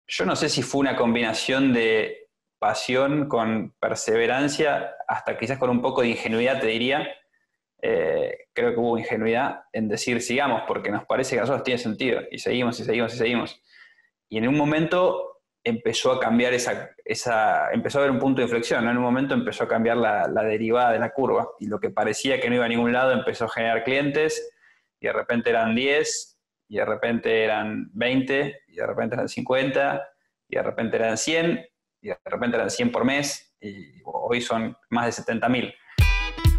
yo no sé si fue una combinación de pasión con perseverancia, hasta quizás con un poco de ingenuidad, te diría. Creo que hubo ingenuidad en decir sigamos, porque nos parece que a nosotros tiene sentido, y seguimos y seguimos y seguimos. Y en un momento empezó a cambiar empezó a haber un punto de inflexión, ¿no? En un momento empezó a cambiar la derivada de la curva, y lo que parecía que no iba a ningún lado empezó a generar clientes, y de repente eran 10 y de repente eran 20 y de repente eran 50 y de repente eran 100 y de repente eran 100 por mes, y hoy son más de 70.000.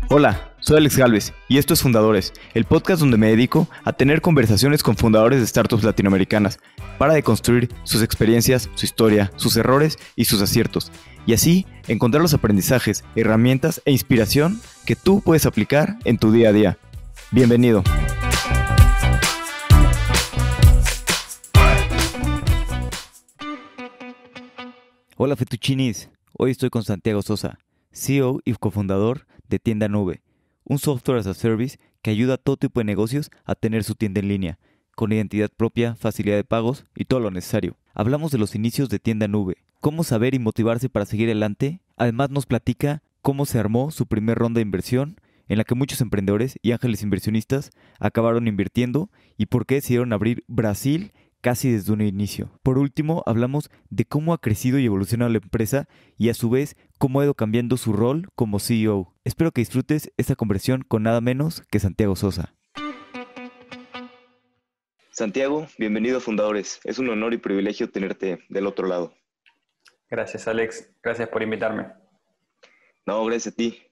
Hola, soy Alex Galvez y esto es Fundadores, el podcast donde me dedico a tener conversaciones con fundadores de startups latinoamericanas para deconstruir sus experiencias, su historia, sus errores y sus aciertos, y así encontrar los aprendizajes, herramientas e inspiración que tú puedes aplicar en tu día a día. Bienvenido. Hola Fettuccinis, hoy estoy con Santiago Sosa, CEO y cofundador de Tienda Nube, un software as a service que ayuda a todo tipo de negocios a tener su tienda en línea, con identidad propia, facilidad de pagos y todo lo necesario. Hablamos de los inicios de Tienda Nube, cómo saber y motivarse para seguir adelante. Además nos platica cómo se armó su primer ronda de inversión, en la que muchos emprendedores y ángeles inversionistas acabaron invirtiendo y por qué decidieron abrir Brasil casi desde un inicio. Por último, hablamos de cómo ha crecido y evolucionado la empresa y a su vez cómo ha ido cambiando su rol como CEO. Espero que disfrutes esta conversación con nada menos que Santiago Sosa. Santiago, bienvenido a Fundadores. Es un honor y privilegio tenerte del otro lado. Gracias, Alex. Gracias por invitarme. No, gracias a ti.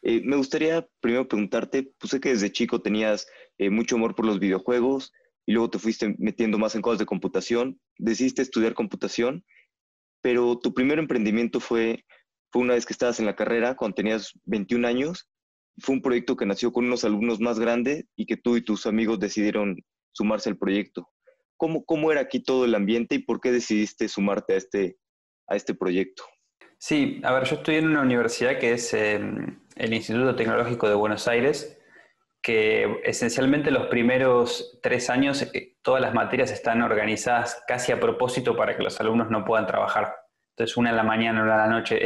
Me gustaría primero preguntarte, pues sé que desde chico tenías mucho amor por los videojuegos y luego te fuiste metiendo más en cosas de computación. Decidiste estudiar computación, pero tu primer emprendimiento fue una vez que estabas en la carrera, cuando tenías 21 años. Fue un proyecto que nació con unos alumnos más grandes y que tú y tus amigos decidieron sumarse al proyecto. ¿Cómo era aquí todo el ambiente y por qué decidiste sumarte a este proyecto? Sí, a ver, yo estudié en una universidad que es el Instituto Tecnológico de Buenos Aires, que esencialmente los primeros 3 años todas las materias están organizadas casi a propósito para que los alumnos no puedan trabajar. Entonces, una en la mañana, una en la noche,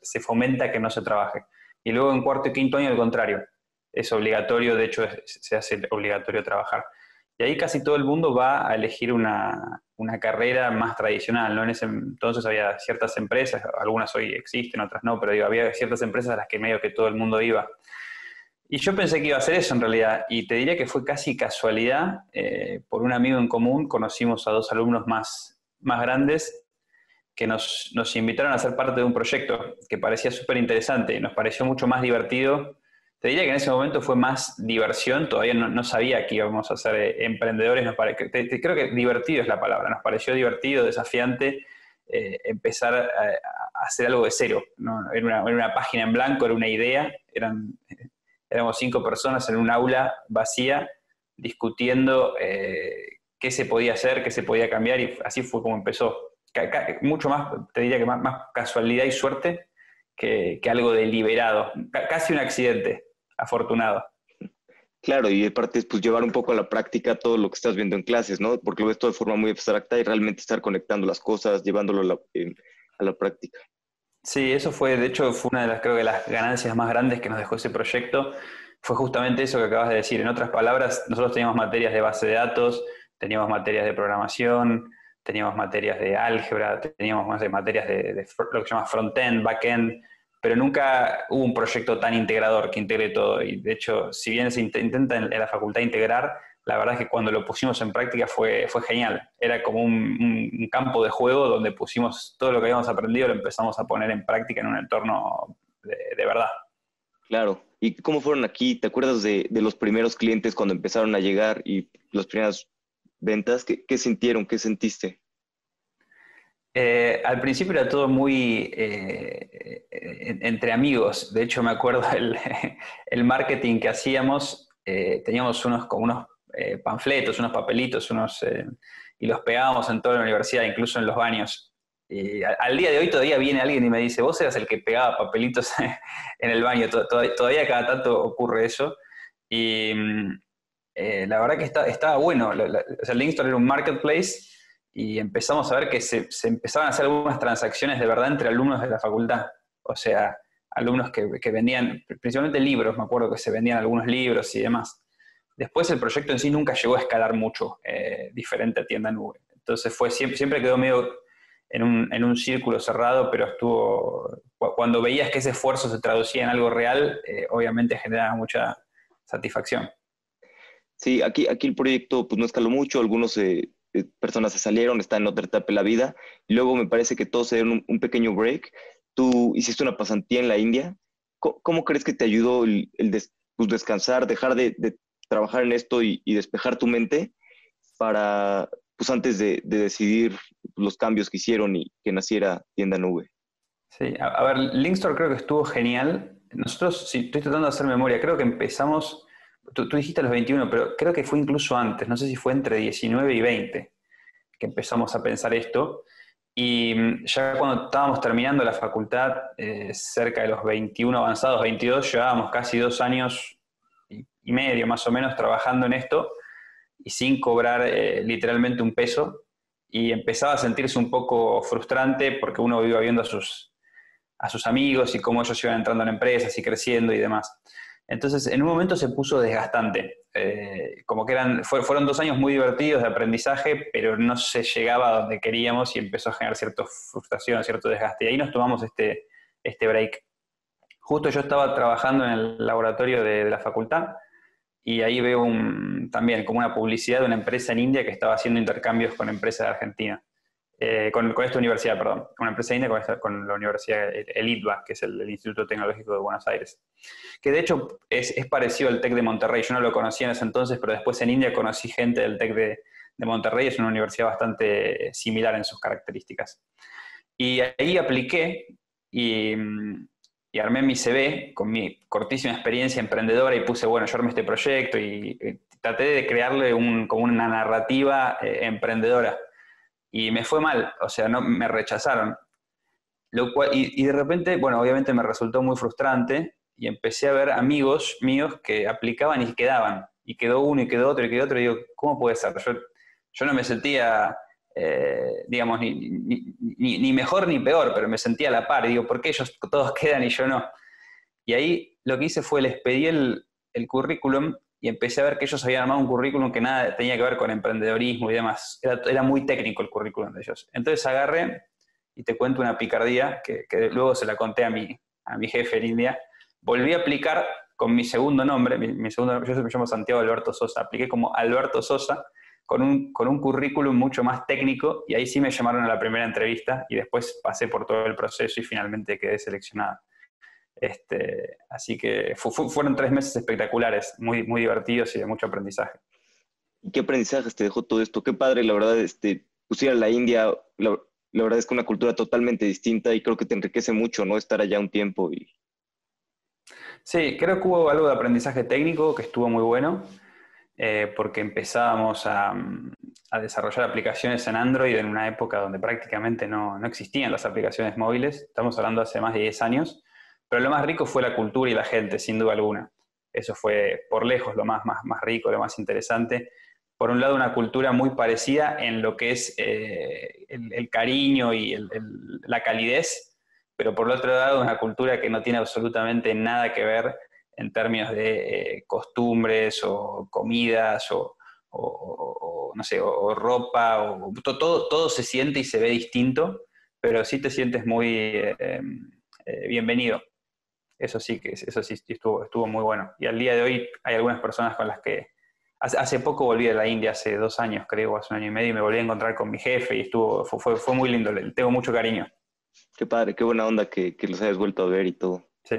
se fomenta que no se trabaje. Y luego en cuarto y quinto año, al contrario, es obligatorio, de hecho se hace obligatorio trabajar. Y ahí casi todo el mundo va a elegir una carrera más tradicional, ¿no? En ese entonces había ciertas empresas, algunas hoy existen, otras no, pero digo, había ciertas empresas a las que medio que todo el mundo iba. Y yo pensé que iba a hacer eso en realidad, y te diría que fue casi casualidad. Por un amigo en común conocimos a 2 alumnos más grandes que nos invitaron a ser parte de un proyecto que parecía súper interesante, y nos pareció mucho más divertido. Te diría que en ese momento fue más diversión, todavía no sabía que íbamos a ser emprendedores. Creo que divertido es la palabra, nos pareció divertido, desafiante, empezar a hacer algo de cero, ¿no? Era una página en blanco, era una idea, éramos 5 personas en un aula vacía discutiendo qué se podía hacer, qué se podía cambiar, y así fue como empezó. Mucho más, te diría que más casualidad y suerte que algo deliberado. Casi un accidente afortunado. Claro, y aparte es pues llevar un poco a la práctica todo lo que estás viendo en clases, ¿no? Porque lo ves todo de forma muy abstracta y realmente estar conectando las cosas, llevándolo a la práctica. Sí, eso fue, de hecho, fue una de creo que las ganancias más grandes que nos dejó ese proyecto, fue justamente eso que acabas de decir. En otras palabras, nosotros teníamos materias de base de datos, teníamos materias de programación, teníamos materias de álgebra, teníamos más de materias de lo que se llama front-end, back-end, pero nunca hubo un proyecto tan integrador que integre todo. Y de hecho, si bien se intenta en la facultad integrar, la verdad es que cuando lo pusimos en práctica fue genial. Era como un campo de juego donde pusimos todo lo que habíamos aprendido, lo empezamos a poner en práctica en un entorno de verdad. Claro. ¿Y cómo fueron aquí? ¿Te acuerdas de los primeros clientes cuando empezaron a llegar y las primeras ventas? ¿Qué sintieron? ¿Qué sentiste? Al principio era todo muy entre amigos. De hecho, me acuerdo el marketing que hacíamos. Teníamos como unos panfletos, unos papelitos, y los pegábamos en toda la universidad, incluso en los baños. Y al día de hoy todavía viene alguien y me dice: vos eras el que pegaba papelitos en el baño. Todavía cada tanto ocurre eso. Y la verdad que estaba bueno. O sea, Linkstore era un marketplace, y empezamos a ver que se empezaban a hacer algunas transacciones de verdad entre alumnos de la facultad. O sea, alumnos que vendían, principalmente libros, me acuerdo que se vendían algunos libros y demás. Después el proyecto en sí nunca llegó a escalar mucho, diferente a Tienda Nube. Entonces siempre quedó medio en un círculo cerrado, pero cuando veías que ese esfuerzo se traducía en algo real, obviamente generaba mucha satisfacción. Sí, aquí el proyecto pues no escaló mucho, algunos personas se salieron, están en otra etapa de la vida, y luego me parece que todos se dieron un pequeño break. Tú hiciste una pasantía en la India. ¿Cómo crees que te ayudó pues, descansar, dejar de trabajar en esto y despejar tu mente para, pues antes de decidir los cambios que hicieron y que naciera Tienda Nube? Sí, a ver, Linkstore creo que estuvo genial. Nosotros, sí, estoy tratando de hacer memoria, creo que empezamos, tú dijiste a los 21, pero creo que fue incluso antes, no sé si fue entre 19 y 20 que empezamos a pensar esto. Y ya cuando estábamos terminando la facultad, cerca de los 21 avanzados, 22, llevábamos casi 2 años y medio más o menos trabajando en esto y sin cobrar literalmente un peso. Y empezaba a sentirse un poco frustrante porque uno iba viendo a sus amigos y cómo ellos iban entrando en empresas y creciendo y demás. Entonces, en un momento se puso desgastante. Como que fueron 2 años muy divertidos de aprendizaje, pero no se llegaba a donde queríamos y empezó a generar cierta frustración, cierto desgaste. Y ahí nos tomamos este break. Justo yo estaba trabajando en el laboratorio de la facultad y ahí veo también como una publicidad de una empresa en India que estaba haciendo intercambios con empresas de Argentina. Con esta universidad, perdón, una empresa india con la universidad, el ITBA, que es el Instituto Tecnológico de Buenos Aires, que de hecho es parecido al TEC de Monterrey. Yo no lo conocía en ese entonces, pero después en India conocí gente del TEC de Monterrey. Es una universidad bastante similar en sus características. Y ahí apliqué y, y armé mi CV con mi cortísima experiencia emprendedora y puse, bueno, yo armé este proyecto y traté de crearle como una narrativa emprendedora. Y me fue mal, o sea, no, me rechazaron. Y de repente, bueno, obviamente me resultó muy frustrante y empecé a ver amigos míos que aplicaban y quedaban. Y quedó uno y quedó otro y quedó otro. Y digo, ¿cómo puede ser? Yo no me sentía, digamos, ni mejor ni peor, pero me sentía a la par. Y digo, ¿por qué ellos todos quedan y yo no? Y ahí lo que hice fue les pedí el currículum y empecé a ver que ellos habían armado un currículum que nada tenía que ver con emprendedorismo y demás. Era muy técnico el currículum de ellos. Entonces agarré, y te cuento una picardía, que luego se la conté a mi jefe en India. Volví a aplicar con mi segundo nombre, mi segundo nombre, yo me llamo Santiago Alberto Sosa, apliqué como Alberto Sosa, con un currículum mucho más técnico, y ahí sí me llamaron a la primera entrevista, y después pasé por todo el proceso y finalmente quedé seleccionada. Así que fueron 3 meses espectaculares, muy, muy divertidos y de mucho aprendizaje. ¿Y qué aprendizajes te dejó todo esto? Qué padre, la verdad, pues ir a la India, la verdad es que una cultura totalmente distinta y creo que te enriquece mucho, ¿no? Estar allá un tiempo y... Sí, creo que hubo algo de aprendizaje técnico que estuvo muy bueno, porque empezábamos a desarrollar aplicaciones en Android en una época donde prácticamente no existían las aplicaciones móviles. Estamos hablando hace más de 10 años. Pero lo más rico fue la cultura y la gente, sin duda alguna. Eso fue por lejos lo más rico, lo más interesante. Por un lado, una cultura muy parecida en lo que es el cariño y la calidez, pero por el otro lado, una cultura que no tiene absolutamente nada que ver en términos de costumbres o comidas no sé, o ropa. Todo se siente y se ve distinto, pero sí te sientes muy bienvenido. Eso sí estuvo muy bueno. Y al día de hoy hay algunas personas con las que... Hace poco volví a la India, hace 2 años creo, hace 1 año y medio, y me volví a encontrar con mi jefe y fue muy lindo, le tengo mucho cariño. Qué padre, qué buena onda que los hayas vuelto a ver y todo. Sí.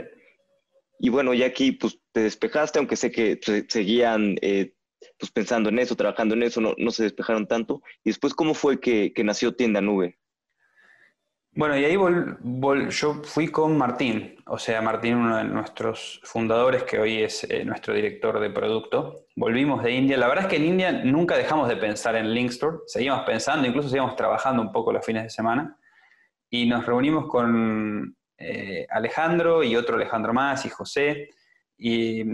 Y bueno, ya aquí pues te despejaste, aunque sé que seguían pues pensando en eso, trabajando en eso, no se despejaron tanto. Y después, ¿cómo fue que nació Tienda Nube? Bueno, y ahí yo fui con Martín, o sea, Martín, uno de nuestros fundadores, que hoy es nuestro director de producto. Volvimos de India. La verdad es que en India nunca dejamos de pensar en Linkstore, seguimos pensando, incluso seguimos trabajando un poco los fines de semana, y nos reunimos con Alejandro y otro Alejandro más y José, y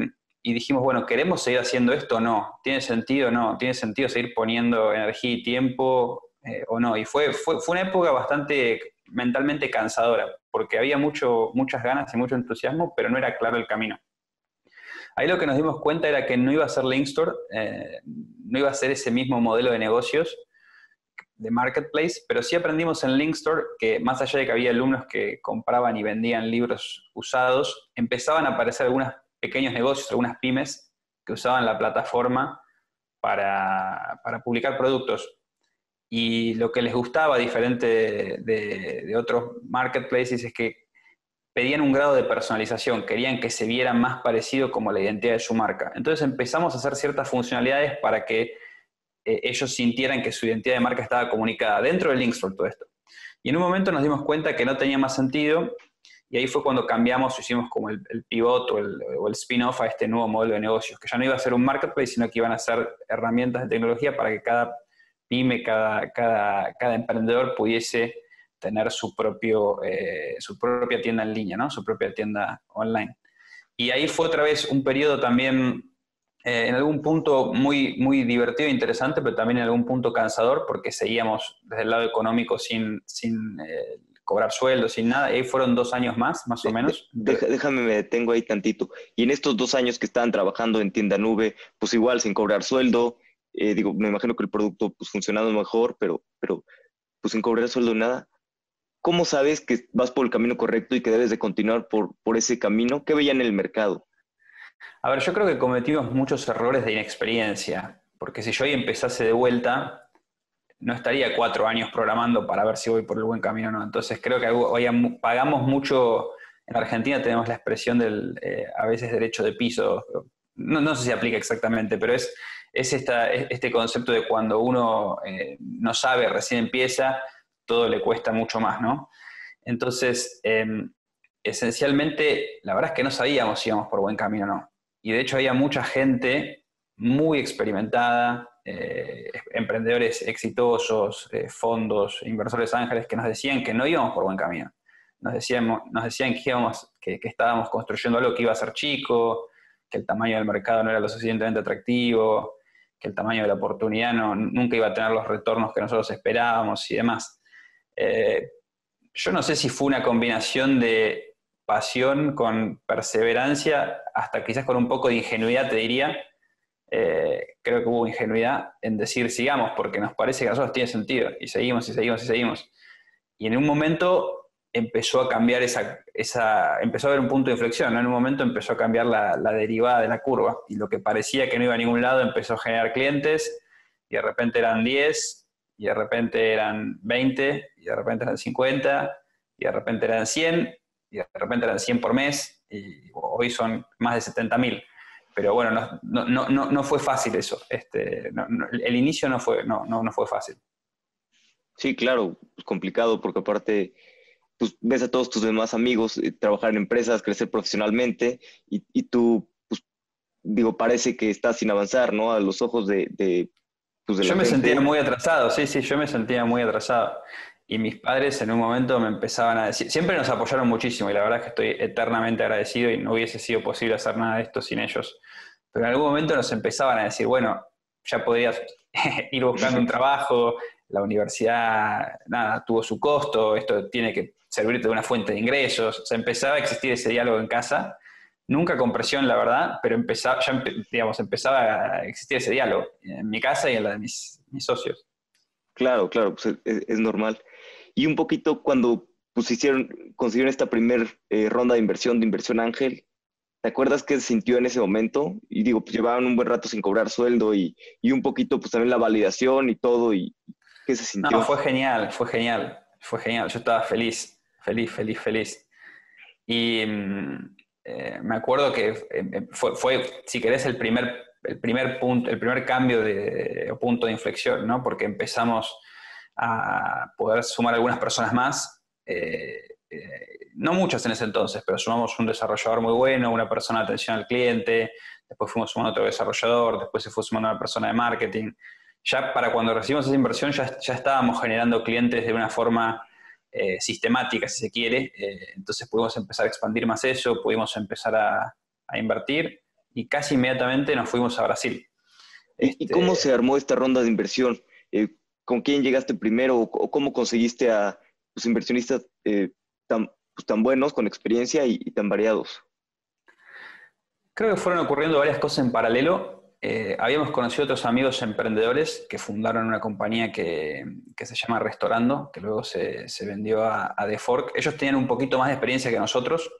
dijimos, bueno, ¿queremos seguir haciendo esto o no? ¿Tiene sentido o no? ¿Tiene sentido seguir poniendo energía y tiempo o no. Y fue una época bastante mentalmente cansadora, porque había muchas ganas y mucho entusiasmo, pero no era claro el camino. Ahí lo que nos dimos cuenta era que no iba a ser Linkstore, no iba a ser ese mismo modelo de negocios de marketplace, pero sí aprendimos en Linkstore que más allá de que había alumnos que compraban y vendían libros usados, empezaban a aparecer algunos pequeños negocios, algunas pymes que usaban la plataforma para publicar productos. Y lo que les gustaba, diferente de otros marketplaces, es que pedían un grado de personalización, querían que se viera más parecido como la identidad de su marca. Entonces empezamos a hacer ciertas funcionalidades para que ellos sintieran que su identidad de marca estaba comunicada dentro del Linkstore, todo esto. Y en un momento nos dimos cuenta que no tenía más sentido, y ahí fue cuando cambiamos, hicimos como el pivot o el spin-off a este nuevo modelo de negocios, que ya no iba a ser un marketplace, sino que iban a ser herramientas de tecnología para que cada pyme, cada emprendedor pudiese tener su propia tienda en línea, ¿no? Su propia tienda online. Y ahí fue otra vez un periodo también, en algún punto muy, muy divertido e interesante, pero también en algún punto cansador, porque seguíamos desde el lado económico sin cobrar sueldo, sin nada. Y ahí fueron 2 años más o menos. Déjame, me detengo ahí tantito. Y en estos 2 años que estaban trabajando en tienda nube, pues igual sin cobrar sueldo, me imagino que el producto pues funcionando mejor, pero pues sin cobrar sueldo nada. ¿Cómo sabes que vas por el camino correcto y que debes de continuar por ese camino? ¿Qué veían en el mercado? A ver, yo creo que cometimos muchos errores de inexperiencia, porque si yo hoy empezase de vuelta, no estaría 4 años programando para ver si voy por el buen camino o no. Entonces creo que hoy pagamos mucho, en Argentina tenemos la expresión del, a veces, derecho de piso. No sé si aplica exactamente, pero es este concepto de cuando uno no sabe, recién empieza, todo le cuesta mucho más, ¿no? Entonces, esencialmente, la verdad es que no sabíamos si íbamos por buen camino o no. Y de hecho había mucha gente muy experimentada, emprendedores exitosos, fondos, inversores ángeles, que nos decían que no íbamos por buen camino. Nos decían que estábamos construyendo algo que iba a ser chico, que el tamaño del mercado no era lo suficientemente atractivo, que el tamaño de la oportunidad nunca iba a tener los retornos que nosotros esperábamos y demás. Yo no sé si fue una combinación de pasión con perseverancia, hasta quizás con un poco de ingenuidad, te diría. Creo que hubo ingenuidad en decir sigamos, porque nos parece que a nosotros tiene sentido, y seguimos y seguimos y seguimos. Y en un momento empezó a cambiar empezó a haber un punto de inflexión, ¿no? En un momento empezó a cambiar la derivada de la curva, y lo que parecía que no iba a ningún lado empezó a generar clientes, y de repente eran 10, y de repente eran 20, y de repente eran 50, y de repente eran 100, y de repente eran 100 por mes, y hoy son más de 70.000. Pero bueno, no fue fácil eso. El inicio no fue fácil. Sí, claro, pues complicado porque aparte pues, ves a todos tus demás amigos trabajar en empresas, crecer profesionalmente y tú, pues, parece que estás sin avanzar, ¿no? A los ojos pues, de la Yo me sentía gente. muy atrasado, sí, yo me sentía muy atrasado. Y mis padres en un momento me empezaban a decir, siempre nos apoyaron muchísimo y la verdad es que estoy eternamente agradecido y no hubiese sido posible hacer nada de esto sin ellos. Pero en algún momento nos empezaban a decir, bueno, ya podrías ir buscando un trabajo, la universidad, nada, tuvo su costo, esto tiene que servirte de una fuente de ingresos. O sea, empezaba a existir ese diálogo en casa, nunca con presión, la verdad, pero empezaba a existir ese diálogo en mi casa y en la de mis socios. Claro, claro, pues es normal. Y un poquito cuando pues consiguieron esta primer ronda de inversión ángel, ¿te acuerdas qué se sintió en ese momento? Y pues llevaban un buen rato sin cobrar sueldo y un poquito pues también la validación y todo, y ¿qué se No, sintió? fue genial, fue genial, fue genial. Yo estaba feliz, feliz, feliz, feliz. Y me acuerdo que fue, si querés, el primer punto, el primer cambio o punto de inflexión, ¿no? Porque empezamos a poder sumar algunas personas más, no muchas en ese entonces, pero sumamos un desarrollador muy bueno, una persona de atención al cliente, después fuimos sumando otro desarrollador, después se fue sumando una persona de marketing. Ya para cuando recibimos esa inversión ya estábamos generando clientes de una forma sistemática, si se quiere. Entonces pudimos empezar a expandir más eso, pudimos empezar a invertir y casi inmediatamente nos fuimos a Brasil. ¿Y cómo se armó esta ronda de inversión? con quién llegaste primero o cómo conseguiste a los inversionistas tan buenos, con experiencia y tan variados? Creo que fueron ocurriendo varias cosas en paralelo. Habíamos conocido otros amigos emprendedores que fundaron una compañía que se llama Restorando, que luego se vendió a The Fork. Ellos tenían un poquito más de experiencia que nosotros,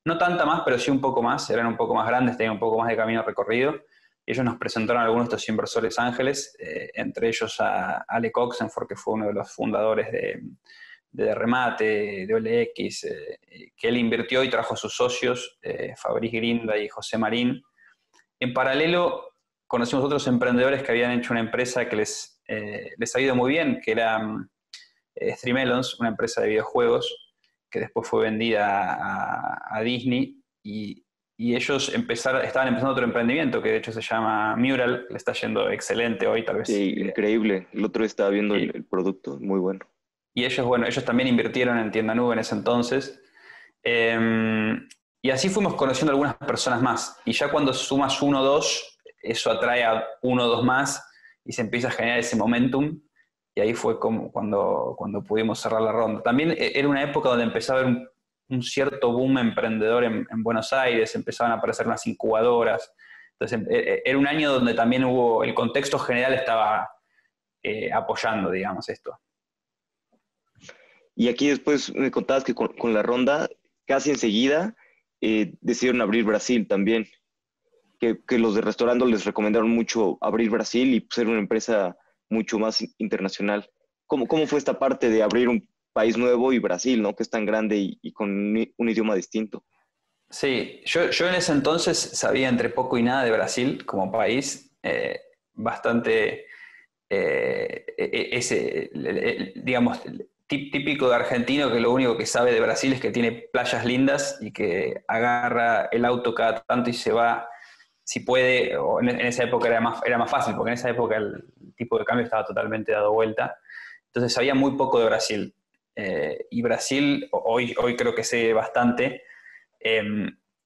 no tanta más, pero sí un poco más, eran un poco más grandes, tenían un poco más de camino recorrido. Y ellos nos presentaron a algunos de estos inversores ángeles, entre ellos a Ale Coxenford, que fue uno de los fundadores de Remate, de OLX, que él invirtió y trajo a sus socios, Fabriz Grinda y José Marín. En paralelo, conocimos otros emprendedores que habían hecho una empresa que les ha ido muy bien, que era Streamelons, una empresa de videojuegos, que después fue vendida a Disney, y ellos estaban empezando otro emprendimiento, que de hecho se llama Mural, que le está yendo excelente hoy, tal vez. Sí, increíble. El otro estaba viendo Sí. el producto, muy bueno. Y ellos, bueno, ellos también invirtieron en Tienda Nube en ese entonces. Y así fuimos conociendo a algunas personas más. Y ya cuando sumas uno o dos, eso atrae a uno o dos más y se empieza a generar ese momentum. Y ahí fue como cuando pudimos cerrar la ronda. También era una época donde empezaba a haber un cierto boom emprendedor en Buenos Aires, empezaban a aparecer unas incubadoras. Entonces era un año donde también el contexto general estaba apoyando, digamos, esto. Y aquí después me contabas que con la ronda, casi enseguida, decidieron abrir Brasil también, que los de Restaurando les recomendaron mucho abrir Brasil y ser una empresa mucho más internacional. ¿Cómo fue esta parte de abrir un país nuevo y Brasil, ¿no? Que es tan grande y con un idioma distinto? Sí, yo en ese entonces sabía entre poco y nada de Brasil como país, bastante, digamos, típico de argentino que lo único que sabe de Brasil es que tiene playas lindas y que agarra el auto cada tanto y se va, si puede, o en esa época era más fácil, porque en esa época el tipo de cambio estaba totalmente dado vuelta, entonces sabía muy poco de Brasil. Y Brasil, hoy creo que sé bastante. eh,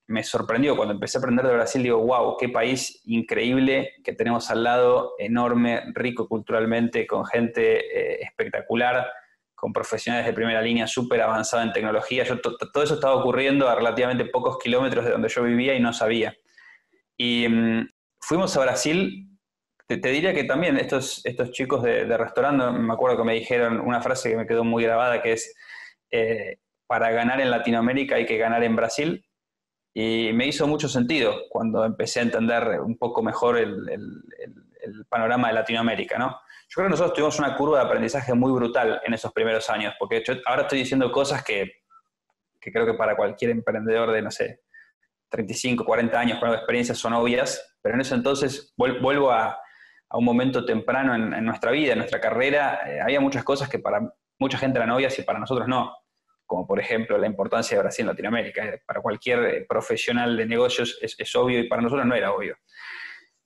Me sorprendió cuando empecé a aprender de Brasil, digo, wow, qué país increíble que tenemos al lado, enorme, rico culturalmente, con gente espectacular, con profesionales de primera línea súper avanzada en tecnología. Todo eso estaba ocurriendo a relativamente pocos kilómetros de donde yo vivía y no sabía. Y fuimos a Brasil, te diría que también estos chicos de restaurante, me acuerdo que me dijeron una frase que me quedó muy grabada, que es, para ganar en Latinoamérica hay que ganar en Brasil. Y me hizo mucho sentido cuando empecé a entender un poco mejor el panorama de Latinoamérica, ¿no? Yo creo que nosotros tuvimos una curva de aprendizaje muy brutal en esos primeros años, porque yo ahora estoy diciendo cosas que creo que para cualquier emprendedor de, no sé, 35, 40 años con algo de experiencia son obvias, pero en ese entonces vuelvo a un momento temprano en nuestra vida, en nuestra carrera, había muchas cosas que para mucha gente eran obvias y para nosotros no, como por ejemplo la importancia de Brasil en Latinoamérica. Para cualquier profesional de negocios es obvio y para nosotros no era obvio.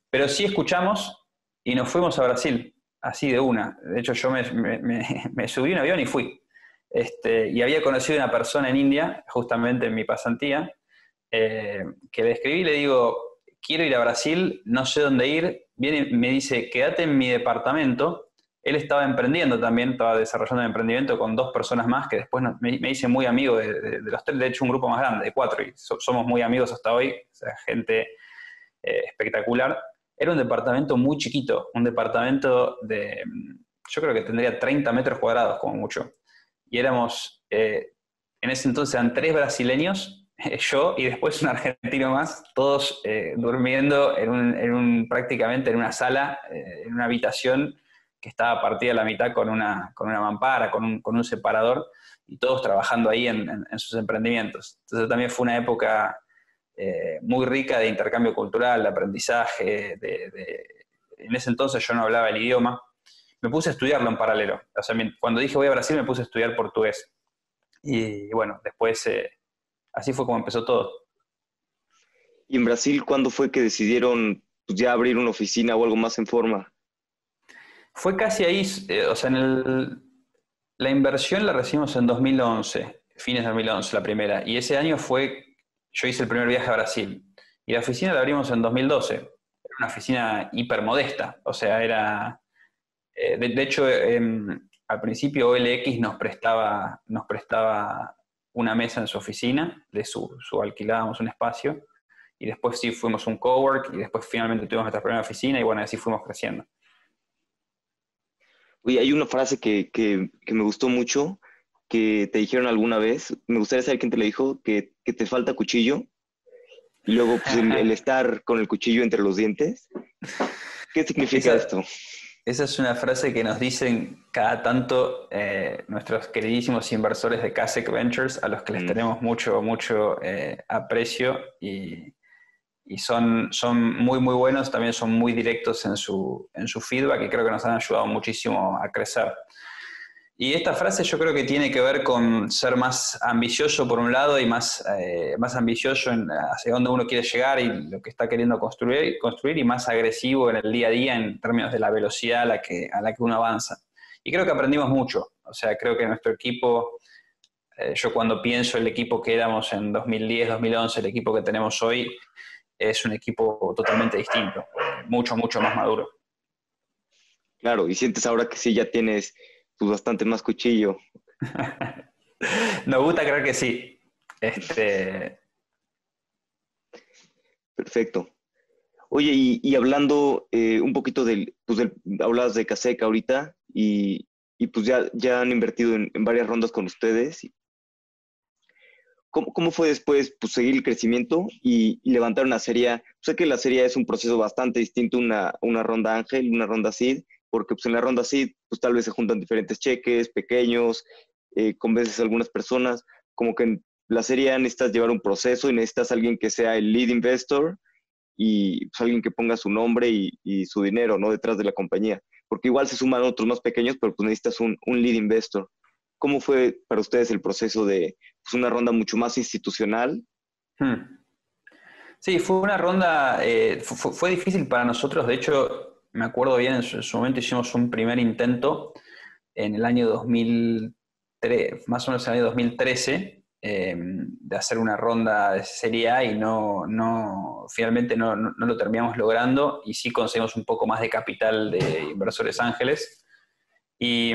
Pero sí escuchamos y nos fuimos a Brasil, así de una. De hecho yo me subí a un avión y fui. Y había conocido a una persona en India, justamente en mi pasantía, que le escribí y le digo, quiero ir a Brasil, no sé dónde ir. Viene y me dice, quédate en mi departamento. Él estaba emprendiendo también, estaba desarrollando un emprendimiento con 2 personas más, que después me hice muy amigo de los 3, de hecho un grupo más grande, de 4, y somos muy amigos hasta hoy, o sea, gente espectacular. Era un departamento muy chiquito, un departamento yo creo que tendría 30 metros cuadrados como mucho. Y éramos, en ese entonces eran 3 brasileños, yo y después un argentino más, todos durmiendo prácticamente en una sala, en una habitación que estaba partida a la mitad con una mampara, con un separador, y todos trabajando ahí en sus emprendimientos. Entonces también fue una época muy rica de intercambio cultural, de aprendizaje. En ese entonces yo no hablaba el idioma. Me puse a estudiarlo en paralelo. O sea, cuando dije voy a Brasil me puse a estudiar portugués. Y bueno, después así fue como empezó todo. ¿Y en Brasil cuándo fue que decidieron pues, ya abrir una oficina o algo más en forma? Fue casi ahí, o sea, la inversión la recibimos en 2011, fines de 2011 la primera, y ese año yo hice el primer viaje a Brasil, y la oficina la abrimos en 2012, era una oficina hiper modesta, o sea, De hecho, al principio OLX nos prestaba una mesa en su oficina, alquilábamos un espacio, y después sí fuimos un cowork, y después finalmente tuvimos nuestra primera oficina, y bueno, así fuimos creciendo. Oye, hay una frase que me gustó mucho, que te dijeron alguna vez, me gustaría saber quién te lo dijo, que te falta cuchillo, y luego pues, el estar con el cuchillo entre los dientes. ¿Qué significa Esa, esto? esa es una frase que nos dicen cada tanto nuestros queridísimos inversores de Kasek Ventures, a los que les Mm, tenemos mucho, mucho aprecio y son muy, muy buenos, también son muy directos en su feedback y creo que nos han ayudado muchísimo a crecer. Y esta frase yo creo que tiene que ver con ser más ambicioso por un lado y más ambicioso hacia dónde uno quiere llegar y lo que está queriendo construir y más agresivo en el día a día en términos de la velocidad a la que uno avanza. Y creo que aprendimos mucho. O sea, creo que nuestro equipo, yo cuando pienso el equipo que éramos en 2010, 2011, el equipo que tenemos hoy, es un equipo totalmente distinto, mucho, mucho más maduro. claro, y sientes ahora que sí ya tienes pues, bastante más cuchillo. Nos gusta creer que sí. Este, Perfecto. Oye, y hablando un poquito hablabas de Caseca ahorita y pues ya han invertido en varias rondas con ustedes. ¿Cómo fue después pues, seguir el crecimiento y levantar una serie? Sé que la serie es un proceso bastante distinto a una ronda ángel, una ronda seed, porque pues, en la ronda seed pues, tal vez se juntan diferentes cheques, pequeños, convences a algunas personas, como que en la serie necesitas llevar un proceso y necesitas alguien que sea el lead investor y pues, alguien que ponga su nombre y su dinero, ¿no? Detrás de la compañía. Porque igual se suman otros más pequeños, pero pues necesitas un lead investor. ¿Cómo fue para ustedes el proceso de pues, una ronda mucho más institucional? hmm. Sí, fue una ronda, fue difícil para nosotros, de hecho, me acuerdo bien, en su momento hicimos un primer intento en el año 2003, más o menos en el año 2013, de hacer una ronda de Serie A y finalmente no lo terminamos logrando y sí conseguimos un poco más de capital de inversores ángeles. Y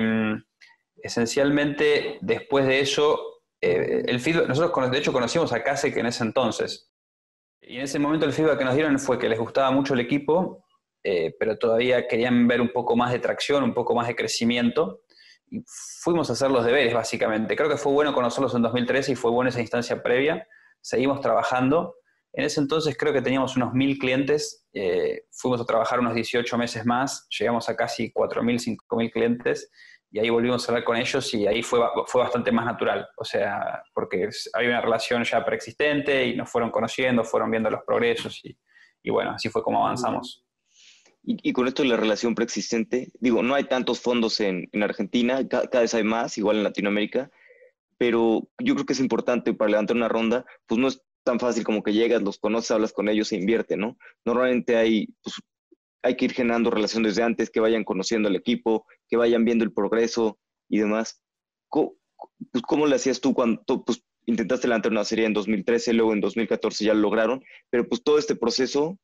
esencialmente después de eso, el feedback, nosotros de hecho conocimos a Kasek en ese entonces. Y en ese momento el feedback que nos dieron fue que les gustaba mucho el equipo, pero todavía querían ver un poco más de tracción, un poco más de crecimiento. Y fuimos a hacer los deberes, básicamente. Creo que fue bueno conocerlos en 2013 y fue buena esa instancia previa. Seguimos trabajando. En ese entonces creo que teníamos unos 1.000 clientes. Fuimos a trabajar unos 18 meses más. Llegamos a casi 4.000, 5.000 clientes y ahí volvimos a hablar con ellos y ahí fue bastante más natural, o sea, porque había una relación ya preexistente y nos fueron conociendo, fueron viendo los progresos y bueno, así fue como avanzamos. Y con esto de la relación preexistente, digo, no hay tantos fondos en Argentina, cada vez hay más, igual en Latinoamérica, pero yo creo que es importante para levantar una ronda, pues no es tan fácil como que llegas, los conoces, hablas con ellos e invierte, ¿no? Normalmente hay que ir generando relación desde antes, que vayan conociendo al equipo, que vayan viendo el progreso y demás. ¿Cómo, pues, cómo le hacías tú cuando pues, intentaste levantar una serie en 2013, luego en 2014 ya lo lograron, pero pues todo este proceso,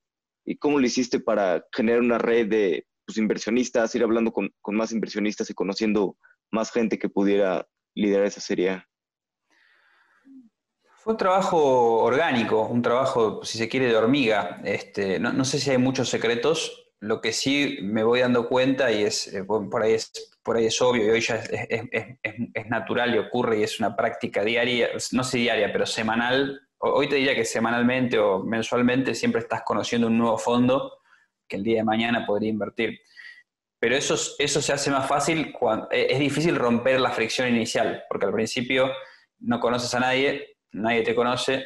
¿y cómo lo hiciste para generar una red de pues, inversionistas, ir hablando con más inversionistas y conociendo más gente que pudiera liderar esa serie? Fue un trabajo orgánico, un trabajo, si se quiere, de hormiga. No sé si hay muchos secretos. Lo que sí me voy dando cuenta, y por ahí es obvio, y hoy ya es natural y ocurre, y es una práctica diaria, no sé diaria, pero semanal. Hoy te diría que semanalmente o mensualmente siempre estás conociendo un nuevo fondo que el día de mañana podría invertir. Pero eso se hace más fácil cuando es difícil romper la fricción inicial, porque al principio no conoces a nadie, nadie te conoce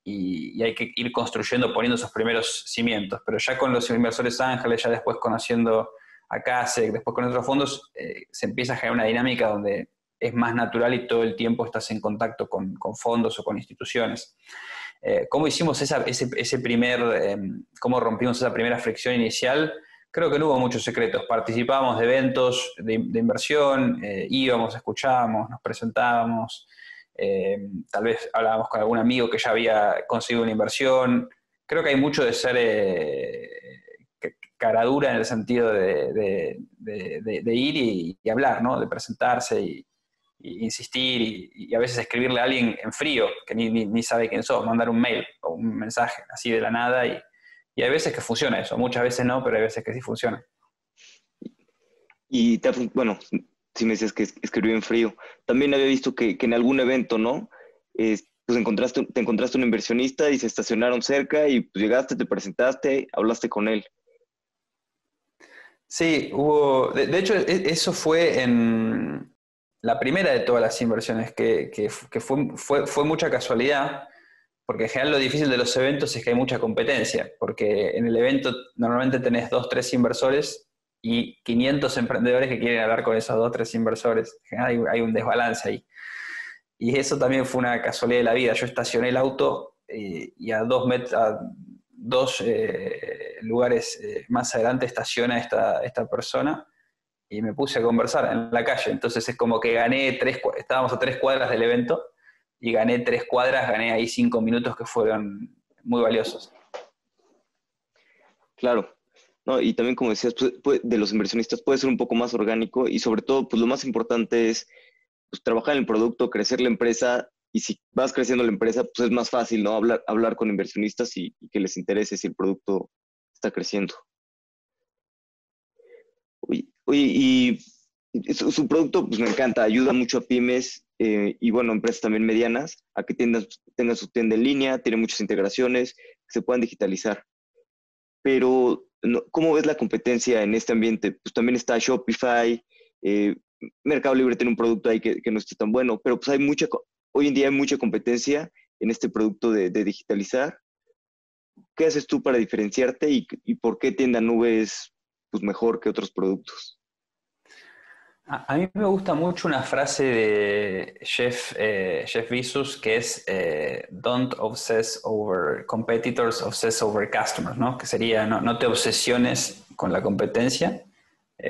y hay que ir construyendo, poniendo esos primeros cimientos. Pero ya con los inversores ángeles, ya después conociendo a CASEC, después con otros fondos, se empieza a generar una dinámica donde es más natural y todo el tiempo estás en contacto con fondos o con instituciones. ¿Cómo hicimos cómo rompimos esa primera fricción inicial? Creo que no hubo muchos secretos. Participábamos de eventos de inversión, íbamos, escuchábamos, nos presentábamos, tal vez hablábamos con algún amigo que ya había conseguido una inversión. Creo que hay mucho de ser, cara dura en el sentido de ir y hablar, ¿no? De presentarse y insistir y a veces escribirle a alguien en frío, que ni sabe quién sos, mandar un mail o un mensaje así de la nada y hay veces que funciona eso, muchas veces no, pero hay veces que sí funciona. Y bueno, si me dices que escribió en frío, también había visto que en algún evento, ¿no? Pues te encontraste un inversionista y se estacionaron cerca y pues llegaste, te presentaste, hablaste con él. Sí, de hecho eso fue en la primera de todas las inversiones, que fue mucha casualidad, porque en general lo difícil de los eventos es que hay mucha competencia, porque en el evento normalmente tenés 2, 3 inversores y 500 emprendedores que quieren hablar con esos 2, 3 inversores. En general hay un desbalance ahí. Y eso también fue una casualidad de la vida. Yo estacioné el auto y a 2 metros, a 2 lugares más adelante estaciona esta persona y me puse a conversar en la calle. Entonces es como que estábamos a 3 cuadras del evento y gané 3 cuadras, gané ahí 5 minutos que fueron muy valiosos. Claro, ¿no? Y también, como decías, de los inversionistas puede ser un poco más orgánico y sobre todo, pues lo más importante es pues, trabajar en el producto, crecer la empresa y si vas creciendo la empresa, pues es más fácil, ¿no? Hablar con inversionistas y que les interese si el producto está creciendo. Oye, y su producto, pues me encanta, ayuda mucho a pymes y bueno, empresas también medianas a que tengan su tienda en línea, tiene muchas integraciones, que se puedan digitalizar. Pero, ¿cómo ves la competencia en este ambiente? Pues también está Shopify, eh, Mercado Libre tiene un producto ahí que no está tan bueno, pero pues hoy en día hay mucha competencia en este producto de digitalizar. ¿Qué haces tú para diferenciarte y por qué Tienda Nube es pues, mejor que otros productos? A mí me gusta mucho una frase de Jeff Bezos que es Don't obsess over competitors, obsess over customers, ¿no? Que sería no te obsesiones con la competencia,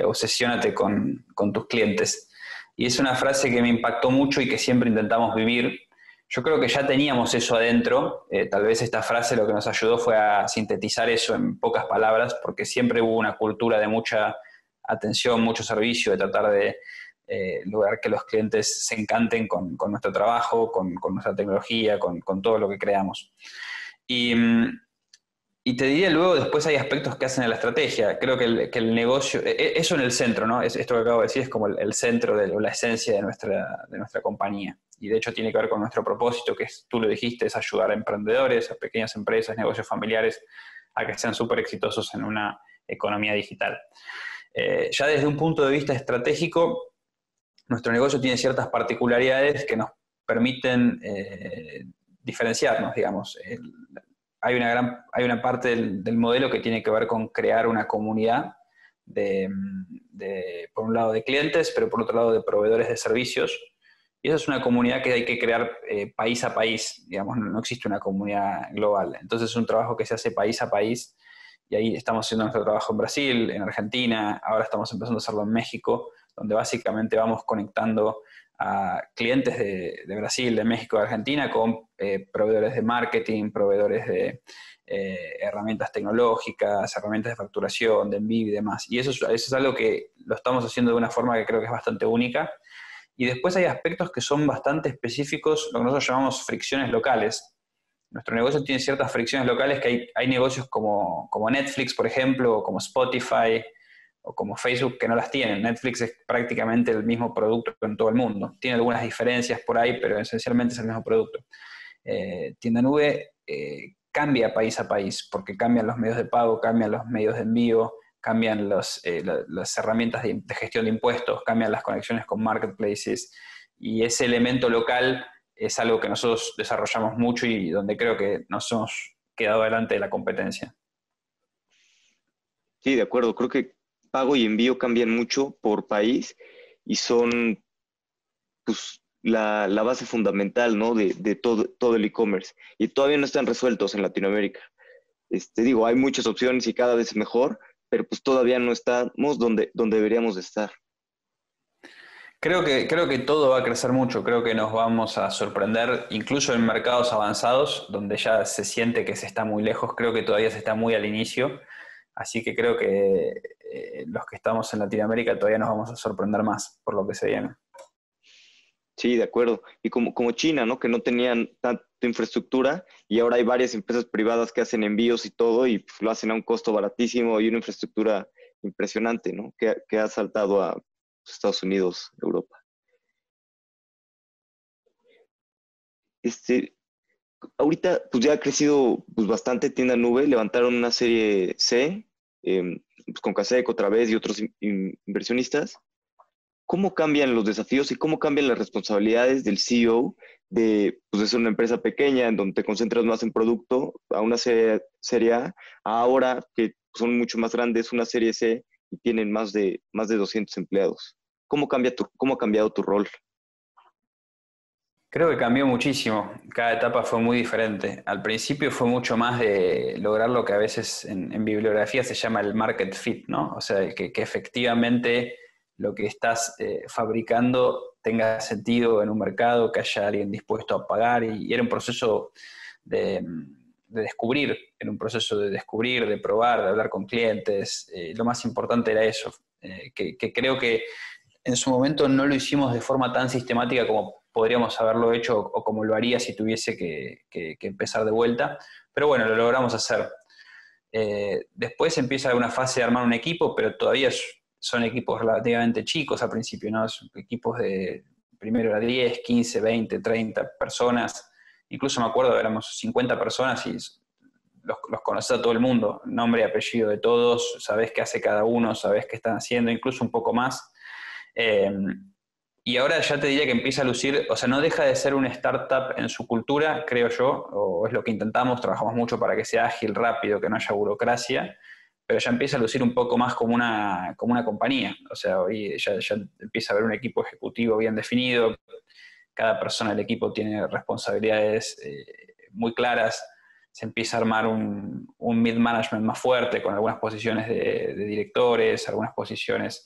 obsesiónate con tus clientes. Y es una frase que me impactó mucho y que siempre intentamos vivir. Yo creo que ya teníamos eso adentro, tal vez esta frase lo que nos ayudó fue a sintetizar eso en pocas palabras, porque siempre hubo una cultura de mucha atención, mucho servicio, de tratar de lograr que los clientes se encanten con nuestro trabajo, con nuestra tecnología, con todo lo que creamos. Y, y te diría luego, después hay aspectos que hacen a la estrategia. Creo que el negocio, eso en el centro, ¿no? Esto que acabo de decir es como el centro o la esencia de nuestra compañía. Y de hecho tiene que ver con nuestro propósito, que es, tú lo dijiste, es ayudar a emprendedores, a pequeñas empresas, negocios familiares, a que sean súper exitosos en una economía digital. Ya desde un punto de vista estratégico, nuestro negocio tiene ciertas particularidades que nos permiten diferenciarnos, digamos. Hay una parte del modelo que tiene que ver con crear una comunidad por un lado de clientes, pero por otro lado de proveedores de servicios. Y esa es una comunidad que hay que crear país a país, digamos, no existe una comunidad global. Entonces es un trabajo que se hace país a país y ahí estamos haciendo nuestro trabajo en Brasil, en Argentina, ahora estamos empezando a hacerlo en México, donde básicamente vamos conectando a clientes de Brasil, de México, de Argentina con proveedores de marketing, proveedores de herramientas tecnológicas, herramientas de facturación, de envío y demás. Y eso es algo que lo estamos haciendo de una forma que creo que es bastante única. Y después hay aspectos que son bastante específicos, lo que nosotros llamamos fricciones locales. Nuestro negocio tiene ciertas fricciones locales que hay negocios como Netflix, por ejemplo, o como Spotify, o como Facebook, que no las tienen. Netflix es prácticamente el mismo producto en todo el mundo. Tiene algunas diferencias por ahí, pero esencialmente es el mismo producto. Tienda Nube cambia país a país, porque cambian los medios de pago, cambian los medios de envío, cambian las herramientas de gestión de impuestos, cambian las conexiones con marketplaces, y ese elemento local es algo que nosotros desarrollamos mucho y donde creo que nos hemos quedado delante de la competencia. Sí, de acuerdo. Creo que pago y envío cambian mucho por país y son pues, la base fundamental, ¿no? de todo el e-commerce. Y todavía no están resueltos en Latinoamérica. Digo, hay muchas opciones y cada vez mejor, pero pues todavía no estamos donde deberíamos de estar. Creo que todo va a crecer mucho, creo que nos vamos a sorprender, incluso en mercados avanzados, donde ya se siente que se está muy lejos, creo que todavía se está muy al inicio. Así que creo que los que estamos en Latinoamérica todavía nos vamos a sorprender más por lo que se viene. Sí, de acuerdo. Y como China, ¿no? Que no tenían tanta infraestructura y ahora hay varias empresas privadas que hacen envíos y todo y pues, lo hacen a un costo baratísimo y una infraestructura impresionante, ¿no? Que ha saltado a Estados Unidos, Europa. Este, ahorita pues ya ha crecido pues, bastante Tienda Nube, levantaron una serie C pues, con Kasek otra vez y otros inversionistas. ¿Cómo cambian los desafíos y cómo cambian las responsabilidades del CEO pues, de ser una empresa pequeña en donde te concentras más en producto a una serie A, a ahora que son mucho más grandes, una serie C y tienen más de 200 empleados? ¿Cómo ha cambiado tu rol? Creo que cambió muchísimo, cada etapa fue muy diferente. Al principio fue mucho más de lograr lo que a veces en bibliografía se llama el market fit, ¿no? O sea, que efectivamente lo que estás fabricando tenga sentido en un mercado, que haya alguien dispuesto a pagar y era un proceso de, de descubrir, era un proceso de descubrir, de probar, de hablar con clientes. Lo más importante era eso, que creo que en su momento no lo hicimos de forma tan sistemática como podríamos haberlo hecho o como lo haría si tuviese que empezar de vuelta, pero bueno, lo logramos hacer. Después empieza una fase de armar un equipo, pero todavía son equipos relativamente chicos al principio, ¿no? Son equipos de primero era 10, 15, 20, 30 personas, incluso me acuerdo éramos 50 personas y los conoces a todo el mundo, nombre y apellido de todos, sabés qué hace cada uno, sabés qué están haciendo, incluso un poco más. Eh, y ahora ya te diría que empieza a lucir, o sea, no deja de ser una startup en su cultura, creo yo, o es lo que intentamos, trabajamos mucho para que sea ágil, rápido, que no haya burocracia, pero ya empieza a lucir un poco más como una compañía. O sea, hoy ya empieza a haber un equipo ejecutivo bien definido, cada persona del equipo tiene responsabilidades muy claras, se empieza a armar un mid-management más fuerte con algunas posiciones de directores, algunas posiciones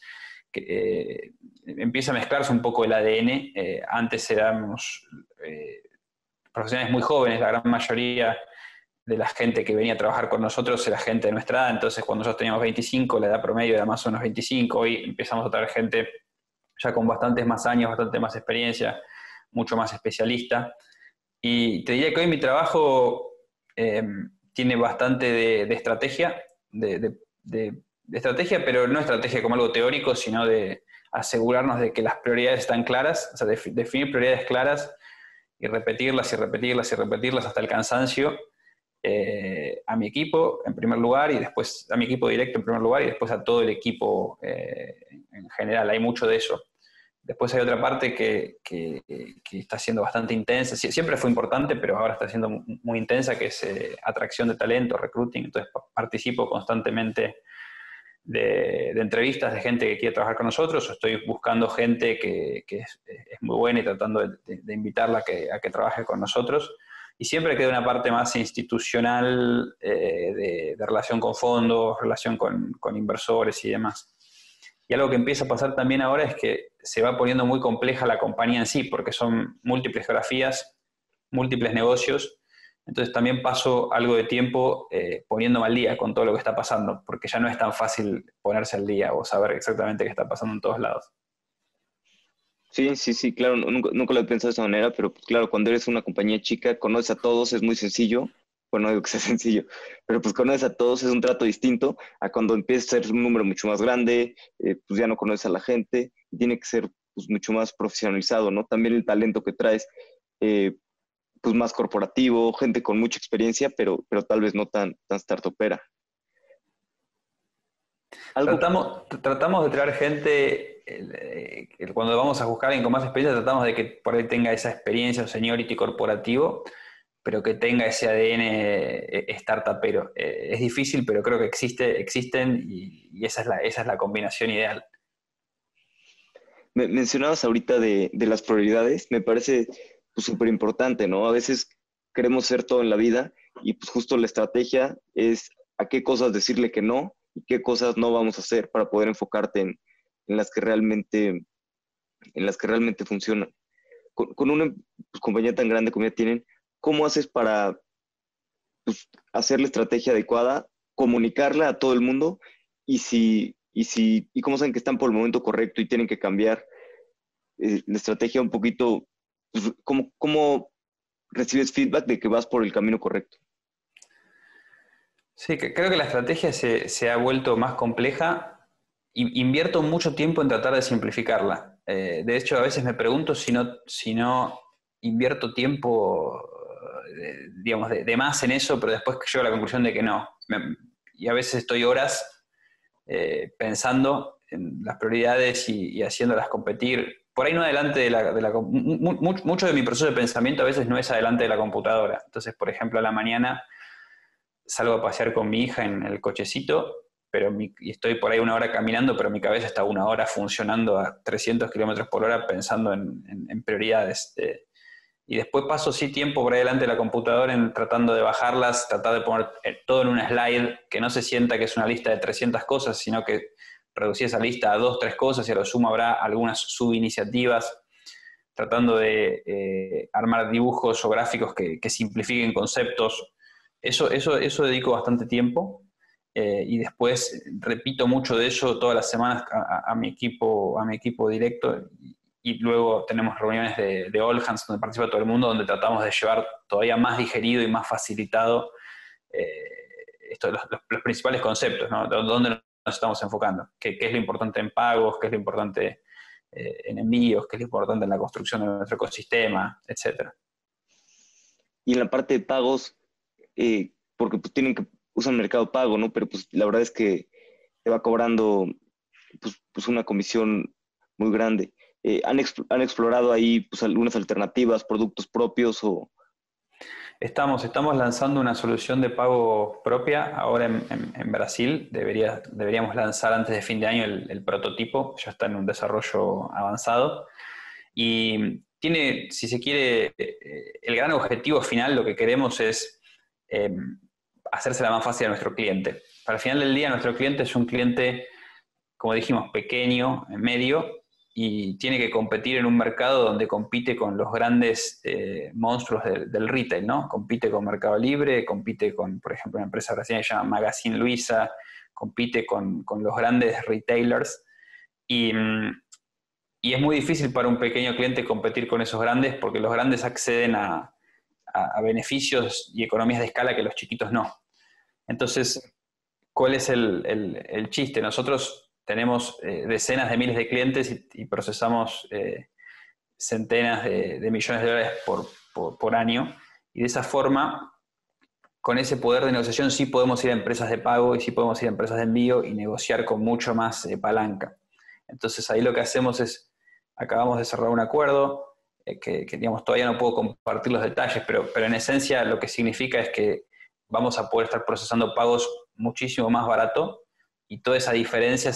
que empieza a mezclarse un poco el ADN. Antes éramos profesionales muy jóvenes, la gran mayoría de la gente que venía a trabajar con nosotros era gente de nuestra edad, entonces cuando nosotros teníamos 25, la edad promedio era más o menos 25, hoy empezamos a traer gente ya con bastantes más años, bastante más experiencia, mucho más especialista. Y te diría que hoy mi trabajo eh, tiene bastante de estrategia, de estrategia, pero no estrategia como algo teórico, sino de asegurarnos de que las prioridades están claras, o sea, definir prioridades claras y repetirlas y repetirlas y repetirlas hasta el cansancio a mi equipo en primer lugar y después a mi equipo directo en primer lugar y después a todo el equipo en general. Hay mucho de eso. Después hay otra parte que está siendo bastante intensa. Siempre fue importante, pero ahora está siendo muy intensa, que es atracción de talento, recruiting. Entonces participo constantemente de entrevistas de gente que quiere trabajar con nosotros, o estoy buscando gente que es muy buena y tratando de invitarla a que trabaje con nosotros. Y siempre queda una parte más institucional de relación con fondos, relación con inversores y demás. Y algo que empieza a pasar también ahora es que se va poniendo muy compleja la compañía en sí, porque son múltiples geografías, múltiples negocios. Entonces también paso algo de tiempo poniéndome al día con todo lo que está pasando, porque ya no es tan fácil ponerse al día o saber exactamente qué está pasando en todos lados. Sí, sí, sí, claro, nunca lo he pensado de esa manera, pero pues, claro, cuando eres una compañía chica, conoces a todos, es muy sencillo. Bueno, no digo que sea sencillo, pero pues conoces a todos, es un trato distinto a cuando empieza a ser un número mucho más grande, pues ya no conoces a la gente y tiene que ser pues mucho más profesionalizado, ¿no? También el talento que traes, eh, pues más corporativo, gente con mucha experiencia, pero tal vez no tan startupera. Algo, Tratamos de traer gente, cuando vamos a buscar a alguien con más experiencia, tratamos de que por ahí tenga esa experiencia, un seniority corporativo, pero que tenga ese ADN startupero. Es difícil, pero creo que existen y esa es la combinación ideal. mencionabas ahorita de las prioridades, me parece pues súper importante, ¿no? A veces queremos ser todo en la vida y pues justo la estrategia es a qué cosas decirle que no y qué cosas no vamos a hacer para poder enfocarte en las que realmente funcionan. Con una pues, compañía tan grande como ya tienen, ¿cómo haces para pues, hacer la estrategia adecuada comunicarla a todo el mundo y cómo saben que están por el momento correcto y tienen que cambiar la estrategia un poquito, pues, cómo recibes feedback de que vas por el camino correcto. Sí, creo que la estrategia se ha vuelto más compleja. Invierto mucho tiempo en tratar de simplificarla. De hecho, a veces me pregunto si no invierto tiempo, digamos, de más en eso, pero después llego a la conclusión de que no. Y a veces estoy horas pensando en las prioridades y haciéndolas competir. Por ahí no adelante mucho de mi proceso de pensamiento a veces no es adelante de la computadora. Entonces, por ejemplo, a la mañana salgo a pasear con mi hija en el cochecito, y estoy por ahí una hora caminando, pero mi cabeza está una hora funcionando a 300 kilómetros por hora pensando en prioridades. Y después paso sí tiempo por ahí delante de la computadora tratando de bajarlas, tratar de poner todo en una slide, que no se sienta que es una lista de 300 cosas, sino que reducir esa lista a 2, 3 cosas y a lo sumo habrá algunas subiniciativas, tratando de armar dibujos o gráficos que simplifiquen conceptos. Eso dedico bastante tiempo. Y después repito mucho de eso todas las semanas a mi equipo directo, y luego tenemos reuniones de All Hands donde participa todo el mundo, donde tratamos de llevar todavía más digerido y más facilitado los principales conceptos, ¿no? ¿Dónde nos estamos enfocando? ¿Qué es lo importante en pagos? ¿Qué es lo importante en envíos? ¿Qué es lo importante en la construcción de nuestro ecosistema? Etcétera. Y en la parte de pagos, porque pues usan Mercado Pago, ¿no? Pero pues la verdad es que te va cobrando pues una comisión muy grande. ¿Han explorado ahí pues algunas alternativas, productos propios o...? Estamos lanzando una solución de pago propia ahora en Brasil. Deberíamos lanzar antes de fin de año el prototipo, ya está en un desarrollo avanzado. Y tiene, si se quiere, el gran objetivo final, lo que queremos es hacérsela más fácil a nuestro cliente. Para el final del día, nuestro cliente es un cliente, como dijimos, pequeño, medio, y tiene que competir en un mercado donde compite con los grandes monstruos del retail, ¿no? Compite con Mercado Libre, compite con, por ejemplo, una empresa brasileña que se llama Magazine Luiza, compite con los grandes retailers, y, y es muy difícil para un pequeño cliente competir con esos grandes porque los grandes acceden a beneficios y economías de escala que los chiquitos no. Entonces, ¿cuál es el chiste? Nosotros tenemos decenas de miles de clientes y procesamos centenas de millones de dólares por año, y de esa forma, con ese poder de negociación, sí podemos ir a empresas de pago y sí podemos ir a empresas de envío y negociar con mucho más palanca. Entonces ahí lo que hacemos es, acabamos de cerrar un acuerdo, digamos, todavía no puedo compartir los detalles, pero en esencia lo que significa es que vamos a poder estar procesando pagos muchísimo más barato, y toda esa diferencia,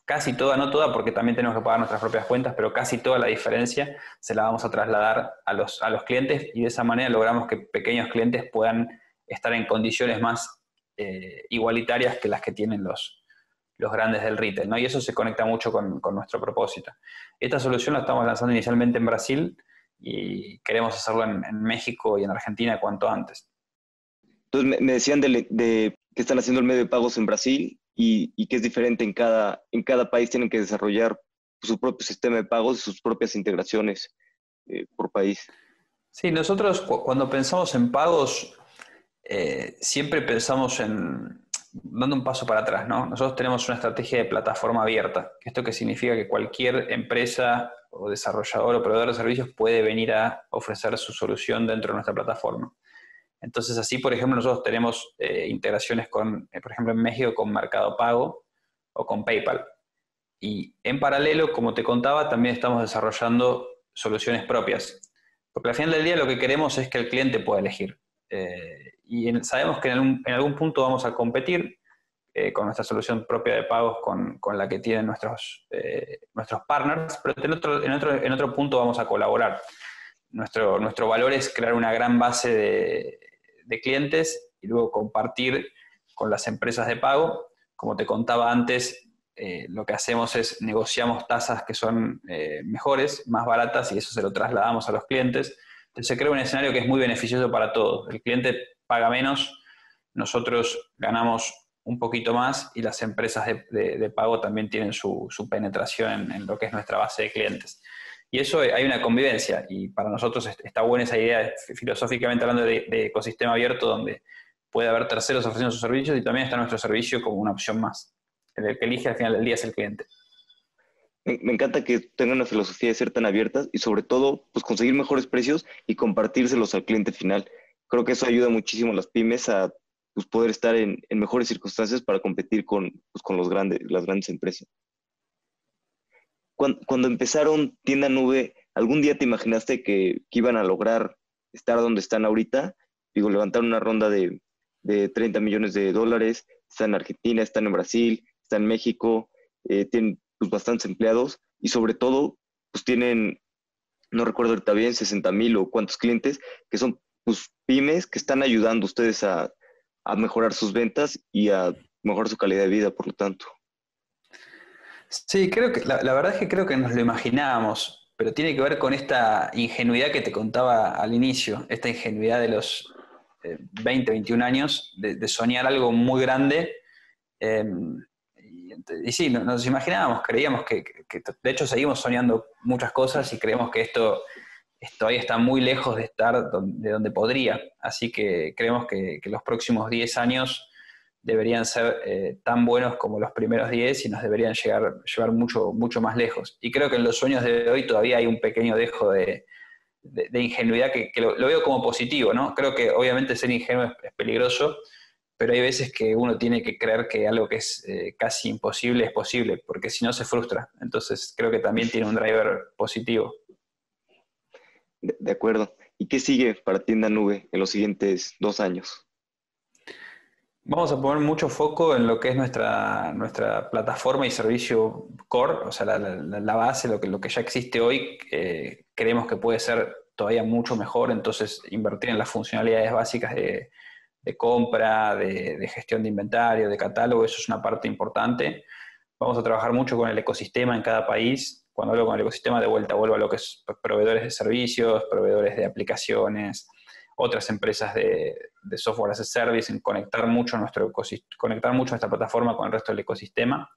casi toda, no toda, porque también tenemos que pagar nuestras propias cuentas, pero casi toda la diferencia se la vamos a trasladar a los clientes, y de esa manera logramos que pequeños clientes puedan estar en condiciones más igualitarias que las que tienen los grandes del retail, ¿no? Y eso se conecta mucho con nuestro propósito. Esta solución la estamos lanzando inicialmente en Brasil y queremos hacerlo en México y en Argentina cuanto antes. Entonces me decían de que están haciendo el medio de pagos en Brasil y que es diferente en cada país, tienen que desarrollar su propio sistema de pagos y sus propias integraciones por país. Sí, nosotros cuando pensamos en pagos, siempre pensamos dando un paso para atrás, ¿no? Nosotros tenemos una estrategia de plataforma abierta. ¿Esto qué significa? Que cualquier empresa o desarrollador o proveedor de servicios puede venir a ofrecer su solución dentro de nuestra plataforma. Entonces, así, por ejemplo, nosotros tenemos integraciones con, por ejemplo, en México con Mercado Pago o con PayPal. Y en paralelo, como te contaba, también estamos desarrollando soluciones propias. Porque al final del día lo que queremos es que el cliente pueda elegir. Sabemos que en algún punto vamos a competir con nuestra solución propia de pagos con la que tienen nuestros partners, pero en otro punto vamos a colaborar. Nuestro valor es crear una gran base de clientes y luego compartir con las empresas de pago. Como te contaba antes, lo que hacemos es negociamos tasas que son mejores, más baratas, y eso se lo trasladamos a los clientes. Entonces se crea un escenario que es muy beneficioso para todos. El cliente paga menos, nosotros ganamos un poquito más y las empresas de pago también tienen su penetración en lo que es nuestra base de clientes. Y eso hay una convivencia y para nosotros está buena esa idea, filosóficamente hablando de ecosistema abierto, donde puede haber terceros ofreciendo sus servicios y también está nuestro servicio como una opción más. El que elige al final del día es el cliente. Me encanta que tengan una filosofía de ser tan abiertas y sobre todo, pues conseguir mejores precios y compartírselos al cliente final. Creo que eso ayuda muchísimo a las pymes a pues, poder estar en mejores circunstancias para competir con las grandes empresas. Cuando empezaron Tienda Nube, ¿algún día te imaginaste que iban a lograr estar donde están ahorita? Digo, levantar una ronda de 30 millones de dólares, están en Argentina, están en Brasil, están en México, tienen pues, bastantes empleados y sobre todo, pues tienen, no recuerdo ahorita bien, 60,000 o cuántos clientes, que son pues, pymes que están ayudando a ustedes a mejorar sus ventas y a mejorar su calidad de vida, por lo tanto. Sí, creo que la verdad es que creo que nos lo imaginábamos, pero tiene que ver con esta ingenuidad que te contaba al inicio, esta ingenuidad de los 20, 21 años, de soñar algo muy grande. eh, y sí, nos imaginábamos, creíamos que de hecho seguimos soñando muchas cosas y creemos que esto todavía está muy lejos de estar de donde podría. Así que creemos que los próximos 10 años deberían ser tan buenos como los primeros 10 y nos deberían llevar mucho, mucho más lejos. Y creo que en los sueños de hoy todavía hay un pequeño dejo de ingenuidad que lo veo como positivo, ¿no? Creo que obviamente ser ingenuo es peligroso, pero hay veces que uno tiene que creer que algo que es casi imposible es posible, porque si no se frustra. Entonces creo que también tiene un driver positivo. De acuerdo. ¿Y qué sigue para Tienda Nube en los siguientes 2 años? Vamos a poner mucho foco en lo que es nuestra plataforma y servicio core, o sea, la base, lo que ya existe hoy, creemos que puede ser todavía mucho mejor, entonces invertir en las funcionalidades básicas de compra, de gestión de inventario, de catálogo, eso es una parte importante. Vamos a trabajar mucho con el ecosistema en cada país. Cuando hablo con el ecosistema, de vuelta vuelvo a lo que es proveedores de servicios, proveedores de aplicaciones, otras empresas de software as a service, en conectar mucho conectar mucho nuestra plataforma con el resto del ecosistema.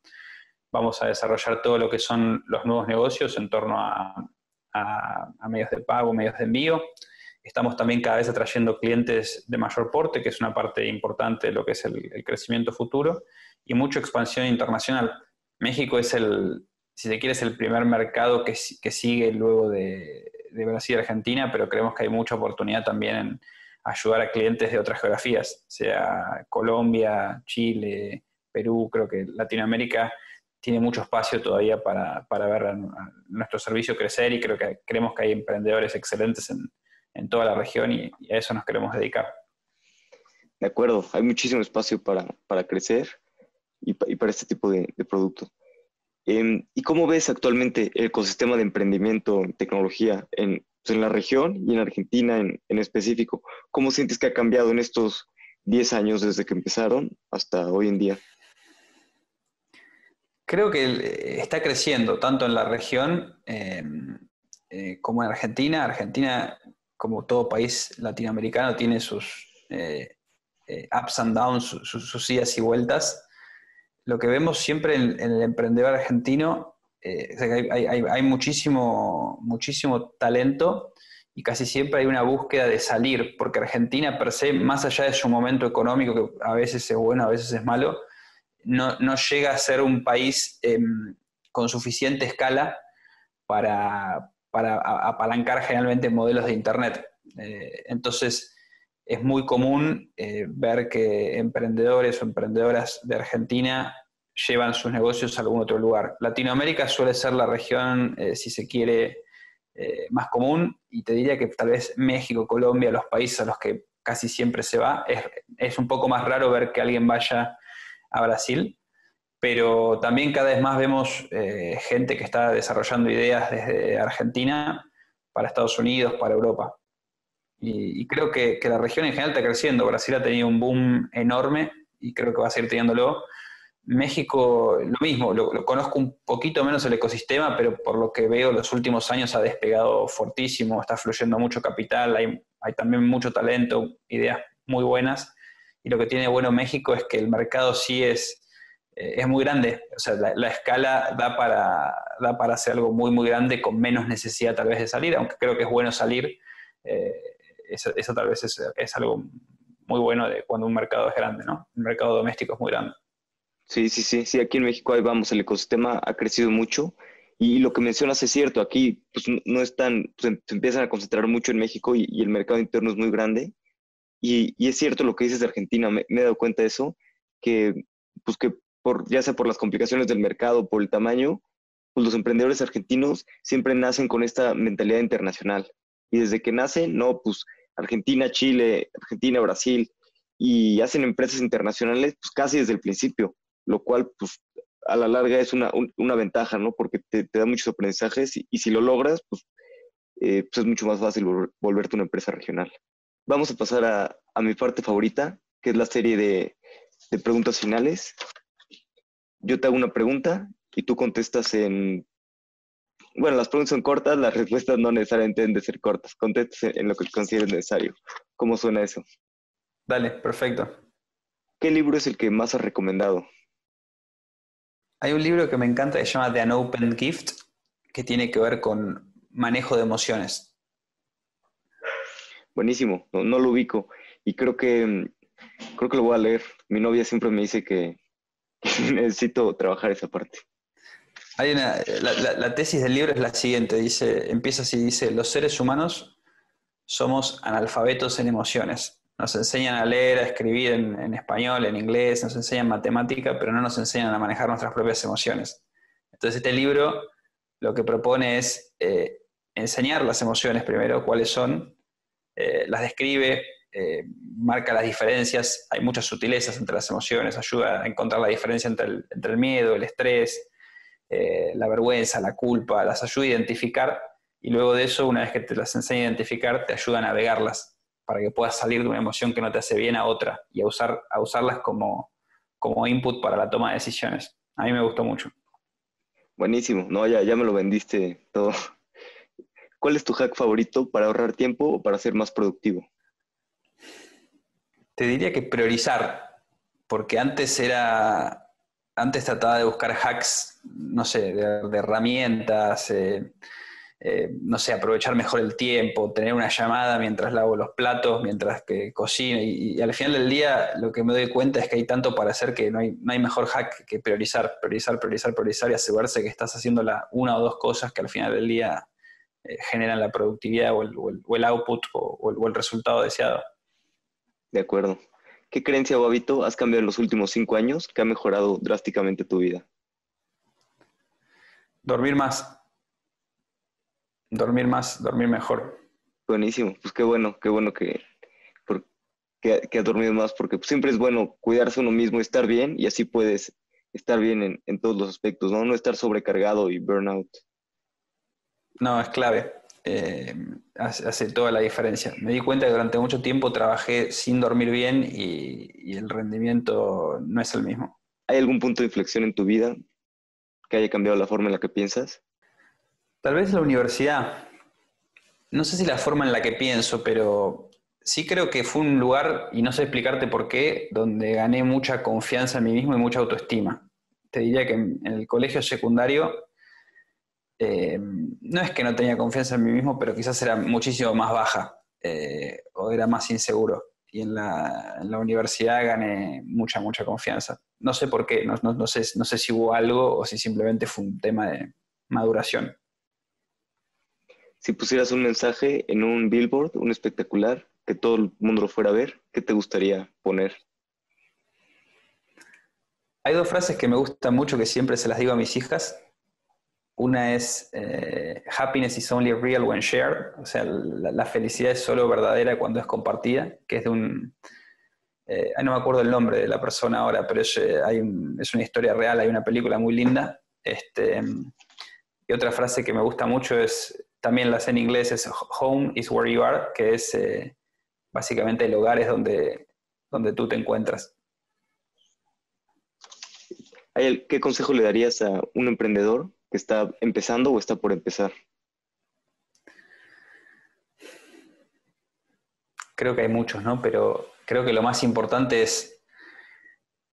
Vamos a desarrollar todo lo que son los nuevos negocios en torno a medios de pago, medios de envío. Estamos también cada vez atrayendo clientes de mayor porte, que es una parte importante de lo que es el crecimiento futuro, y mucha expansión internacional. México es si se quiere, es el primer mercado que sigue luego de Brasil y Argentina, pero creemos que hay mucha oportunidad también en ayudar a clientes de otras geografías, sea Colombia, Chile, Perú. Creo que Latinoamérica tiene mucho espacio todavía para ver a nuestro servicio crecer y creemos que hay emprendedores excelentes en toda la región y a eso nos queremos dedicar. De acuerdo, hay muchísimo espacio para crecer y para este tipo de productos. ¿Y cómo ves actualmente el ecosistema de emprendimiento en tecnología pues, en la región y en Argentina en específico? ¿Cómo sientes que ha cambiado en estos 10 años desde que empezaron hasta hoy en día? Creo que está creciendo tanto en la región como en Argentina. Argentina, como todo país latinoamericano, tiene sus ups and downs, sus idas y vueltas. Lo que vemos siempre en el emprendedor argentino es que hay muchísimo, muchísimo talento y casi siempre hay una búsqueda de salir, porque Argentina per se, más allá de su momento económico, que a veces es bueno, a veces es malo, no llega a ser un país con suficiente escala para apalancar generalmente modelos de Internet. Entonces, es muy común ver que emprendedores o emprendedoras de Argentina llevan sus negocios a algún otro lugar. Latinoamérica suele ser la región, si se quiere, más común, y te diría que tal vez México, Colombia, los países a los que casi siempre se va, es un poco más raro ver que alguien vaya a Brasil, pero también cada vez más vemos gente que está desarrollando ideas desde Argentina para Estados Unidos, para Europa. Y creo que la región en general está creciendo. Brasil ha tenido un boom enorme y creo que va a seguir teniéndolo. México, lo mismo, lo conozco un poquito menos el ecosistema, pero por lo que veo los últimos años ha despegado fortísimo, está fluyendo mucho capital, hay también mucho talento, ideas muy buenas, y lo que tiene bueno México es que el mercado sí es muy grande, o sea, la escala da para hacer algo muy, muy grande con menos necesidad tal vez de salir, aunque creo que es bueno salir, eh, eso tal vez es algo muy bueno de cuando un mercado es grande, ¿no? El mercado doméstico es muy grande. Sí, sí, sí, sí, aquí en México ahí vamos, el ecosistema ha crecido mucho y lo que mencionas es cierto, aquí pues no es tan, pues, se empiezan a concentrar mucho en México y el mercado interno es muy grande y es cierto lo que dices de Argentina, me he dado cuenta de eso, que pues que ya sea por las complicaciones del mercado, por el tamaño, pues los emprendedores argentinos siempre nacen con esta mentalidad internacional y desde que nacen, no, pues Argentina, Chile, Argentina, Brasil y hacen empresas internacionales pues casi desde el principio, lo cual pues a la larga es una ventaja, ¿no? Porque te da muchos aprendizajes y si lo logras, pues es mucho más fácil volverte una empresa regional. Vamos a pasar a mi parte favorita, que es la serie de preguntas finales. Yo te hago una pregunta y tú contestas en... Bueno, las preguntas son cortas, las respuestas no necesariamente deben de ser cortas. Contestas en lo que consideres necesario. ¿Cómo suena eso? Dale, perfecto. ¿Qué libro es el que más has recomendado? Hay un libro que me encanta que se llama The Unopened Gift, que tiene que ver con manejo de emociones. Buenísimo, no lo ubico y creo que lo voy a leer. Mi novia siempre me dice que necesito trabajar esa parte. La tesis del libro es la siguiente, empieza así, dice, los seres humanos somos analfabetos en emociones. Nos enseñan a leer, a escribir en español, en inglés, nos enseñan matemática, pero no nos enseñan a manejar nuestras propias emociones. Entonces este libro lo que propone es enseñar las emociones primero, cuáles son, las describe, marca las diferencias, hay muchas sutilezas entre las emociones, ayuda a encontrar la diferencia entre el miedo, el estrés, la vergüenza, la culpa, las ayuda a identificar y luego de eso, una vez que te las enseña a identificar, te ayuda a navegarlas para que puedas salir de una emoción que no te hace bien a otra y a usarlas como input para la toma de decisiones. A mí me gustó mucho. Buenísimo, no, ya me lo vendiste todo. ¿Cuál es tu hack favorito para ahorrar tiempo o para ser más productivo? Te diría que priorizar, porque antes trataba de buscar hacks, no sé, de herramientas, no sé, aprovechar mejor el tiempo, tener una llamada mientras lavo los platos, mientras que cocino, y al final del día lo que me doy cuenta es que hay tanto para hacer que no hay mejor hack que priorizar y asegurarse que estás haciendo una o dos cosas que al final del día generan la productividad o el output o el resultado deseado. De acuerdo. ¿Qué creencia o hábito has cambiado en los últimos 5 años que ha mejorado drásticamente tu vida? Dormir más, dormir mejor. Buenísimo, pues qué bueno que has dormido más, porque pues, siempre es bueno cuidarse uno mismo, estar bien, y así puedes estar bien en todos los aspectos, ¿no? No estar sobrecargado y burnout. No, es clave. Hace toda la diferencia. Me di cuenta que durante mucho tiempo trabajé sin dormir bien y el rendimiento no es el mismo. ¿Hay algún punto de inflexión en tu vida que haya cambiado la forma en la que piensas? Tal vez la universidad, no sé si la forma en la que pienso, pero sí creo que fue un lugar, y no sé explicarte por qué, donde gané mucha confianza en mí mismo y mucha autoestima. Te diría que en el colegio secundario no es que no tenía confianza en mí mismo, pero quizás era muchísimo más baja o era más inseguro. Y en la universidad gané mucha confianza. No sé por qué, no sé si hubo algo o si simplemente fue un tema de maduración. Si pusieras un mensaje en un billboard, un espectacular, que todo el mundo lo fuera a ver, ¿qué te gustaría poner? Hay dos frases que me gustan mucho que siempre se las digo a mis hijas. Una es happiness is only real when shared, o sea, la felicidad es solo verdadera cuando es compartida, que es de no me acuerdo el nombre de la persona ahora, pero es una historia real, hay una película muy linda. Y otra frase que me gusta mucho también la sé en inglés, es home is where you are, que es básicamente el hogar es donde tú te encuentras. ¿Qué consejo le darías a un emprendedor que está empezando o está por empezar? Creo que hay muchos, ¿no? Pero creo que lo más importante es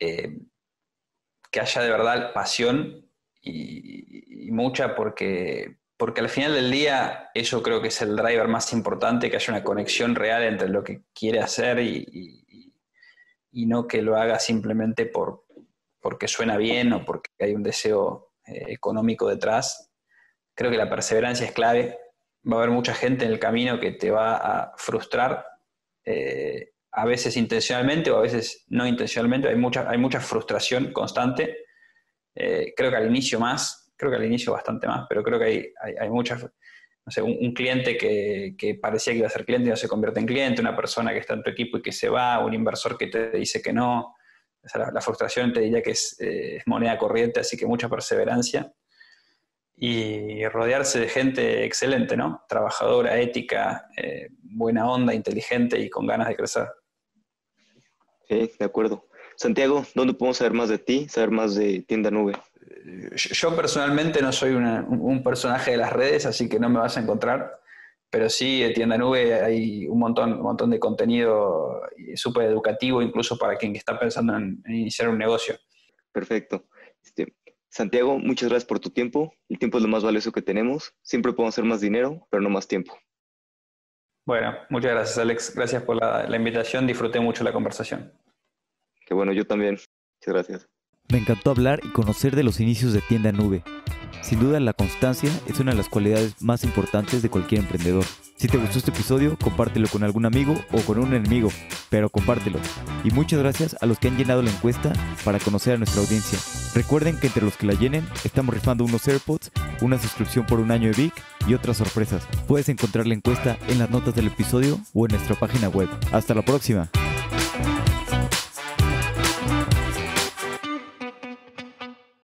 que haya de verdad pasión y mucha, porque al final del día eso creo que es el driver más importante, que haya una conexión real entre lo que quiere hacer y no que lo haga simplemente porque suena bien o porque hay un deseo económico detrás. Creo que la perseverancia es clave. Va a haber mucha gente en el camino que te va a frustrar, a veces intencionalmente o a veces no intencionalmente. Hay mucha frustración constante. Creo que al inicio bastante más, pero creo que hay muchas, no sé, un cliente que parecía que iba a ser cliente y no se convierte en cliente, una persona que está en tu equipo y que se va, un inversor que te dice que no. O sea, la frustración te diría que es moneda corriente, así que mucha perseverancia. Y rodearse de gente excelente, ¿no? Trabajadora, ética, buena onda, inteligente y con ganas de crecer. Sí, de acuerdo. Santiago, ¿dónde podemos saber más de ti, saber más de Tienda Nube? Yo personalmente no soy un personaje de las redes, así que no me vas a encontrar, pero sí, en Tienda Nube hay un montón de contenido súper educativo, incluso para quien está pensando en iniciar un negocio. Perfecto. Santiago, muchas gracias por tu tiempo. El tiempo es lo más valioso que tenemos. Siempre podemos hacer más dinero, pero no más tiempo. Bueno, muchas gracias, Alex. Gracias por la invitación. Disfruté mucho la conversación. Qué bueno, yo también. Muchas gracias. Me encantó hablar y conocer de los inicios de Tienda Nube. Sin duda, la constancia es una de las cualidades más importantes de cualquier emprendedor. Si te gustó este episodio, compártelo con algún amigo o con un enemigo, pero compártelo. Y muchas gracias a los que han llenado la encuesta para conocer a nuestra audiencia. Recuerden que entre los que la llenen, estamos rifando unos AirPods, una suscripción por un año de Vic y otras sorpresas. Puedes encontrar la encuesta en las notas del episodio o en nuestra página web. ¡Hasta la próxima!